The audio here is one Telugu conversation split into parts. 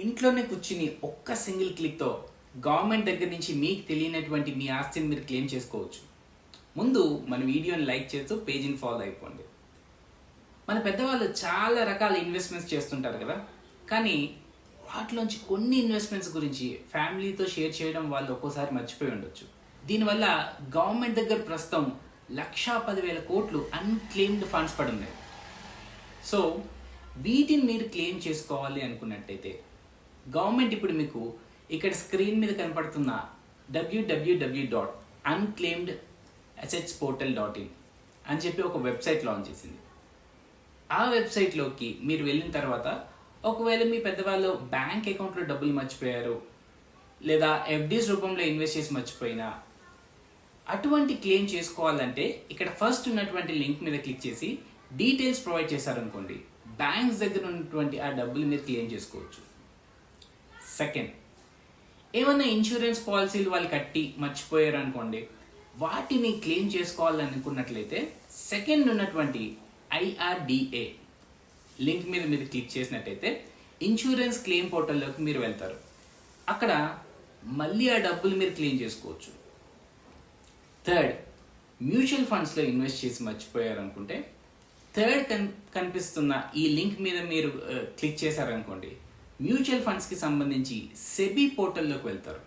ఇంట్లోనే కూర్చుని ఒక్క సింగిల్ క్లిక్తో గవర్నమెంట్ దగ్గర నుంచి మీకు తెలియనటువంటి మీ ఆస్తిని మీరు క్లెయిమ్ చేసుకోవచ్చు. ముందు మన వీడియోని లైక్ చేస్తూ పేజీని ఫాలో అయిపోండి. మన పెద్దవాళ్ళు చాలా రకాల ఇన్వెస్ట్మెంట్స్ చేస్తుంటారు కదా, కానీ వాటిలోంచి కొన్ని ఇన్వెస్ట్మెంట్స్ గురించి ఫ్యామిలీతో షేర్ చేయడం వాళ్ళు ఒక్కోసారి మర్చిపోయి ఉండొచ్చు. దీనివల్ల గవర్నమెంట్ దగ్గర ప్రస్తుతం 1,10,000 కోట్లు అన్క్లెయిమ్డ్ ఫండ్స్ పడి ఉన్నాయి. సో వీటిని మీరు క్లెయిమ్ చేసుకోవాలి అనుకున్నట్టయితే గవర్నమెంట్ ఇప్పుడు మీకు ఇక్కడ స్క్రీన్ మీద కనపడుతున్న www.unclaimedassetsportal.in అని చెప్పి ఒక వెబ్సైట్ లాంచ్ చేసింది. ఆ వెబ్సైట్లోకి మీరు వెళ్ళిన తర్వాత ఒకవేళ మీ పెద్దవాళ్ళు బ్యాంక్ అకౌంట్లో డబ్బులు మర్చిపోయారు, లేదా ఎఫ్డీస్ రూపంలో ఇన్వెస్ట్ చేసి మర్చిపోయినా, అటువంటి క్లెయిమ్ చేసుకోవాలంటే ఇక్కడ ఫస్ట్ ఉన్నటువంటి లింక్ మీద క్లిక్ చేసి డీటెయిల్స్ ప్రొవైడ్ చేశారనుకోండి, బ్యాంక్స్ దగ్గర ఉన్నటువంటి ఆ డబ్బులు మీరు క్లెయిమ్ చేసుకోవచ్చు. సెకండ్, ఏమన్నా ఇన్సూరెన్స్ పాలసీలు వాళ్ళు కట్టి మర్చిపోయారు అనుకోండి, వాటిని క్లెయిమ్ చేసుకోవాలనుకున్నట్లయితే సెకండ్ ఉన్నటువంటి IRDA లింక్ మీద మీరు క్లిక్ చేసినట్టయితే ఇన్సూరెన్స్ క్లెయిమ్ పోర్టల్లోకి మీరు వెళ్తారు. అక్కడ మళ్ళీ ఆ డబ్బులు మీరు క్లెయిమ్ చేసుకోవచ్చు. థర్డ్, మ్యూచువల్ ఫండ్స్లో ఇన్వెస్ట్ చేసి మర్చిపోయారు అనుకుంటే థర్డ్ కనిపిస్తున్న ఈ లింక్ మీద మీరు క్లిక్ చేశారనుకోండి, మ్యూచువల్ ఫండ్స్కి సంబంధించి సెబీ పోర్టల్లోకి వెళ్తారు.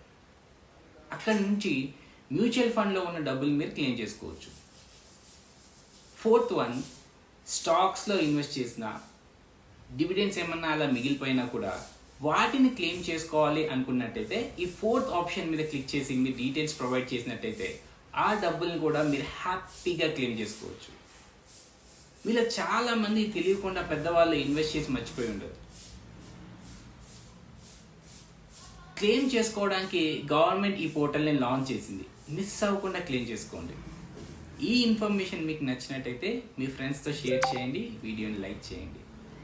అక్కడి నుంచి మ్యూచువల్ ఫండ్లో ఉన్న డబ్బులు మీరు క్లెయిమ్ చేసుకోవచ్చు. ఫోర్త్ వన్, స్టాక్స్లో ఇన్వెస్ట్ చేసిన డివిడెండ్స్ ఏమన్నా అలా మిగిలిపోయినా కూడా వాటిని క్లెయిమ్ చేసుకోవాలి అనుకున్నట్టయితే ఈ ఫోర్త్ ఆప్షన్ మీద క్లిక్ చేసి మీ డీటెయిల్స్ ప్రొవైడ్ చేసినట్టయితే ఆ డబ్బుల్ని కూడా మీరు హ్యాపీగా క్లెయిమ్ చేసుకోవచ్చు. మీలో చాలా మంది తెలియకుండా పెద్దవాళ్ళు ఇన్వెస్ట్ చేసి మర్చిపోయి ఉండదు. క్లెయిమ్ చేసుకోవడానికి గవర్నమెంట్ ఈ పోర్టల్ని లాంచ్ చేసింది. మిస్ అవ్వకుండా క్లెయిమ్ చేసుకోండి. ఈ ఇన్ఫర్మేషన్ మీకు నచ్చినట్టయితే మీ ఫ్రెండ్స్తో షేర్ చేయండి, వీడియోని లైక్ చేయండి.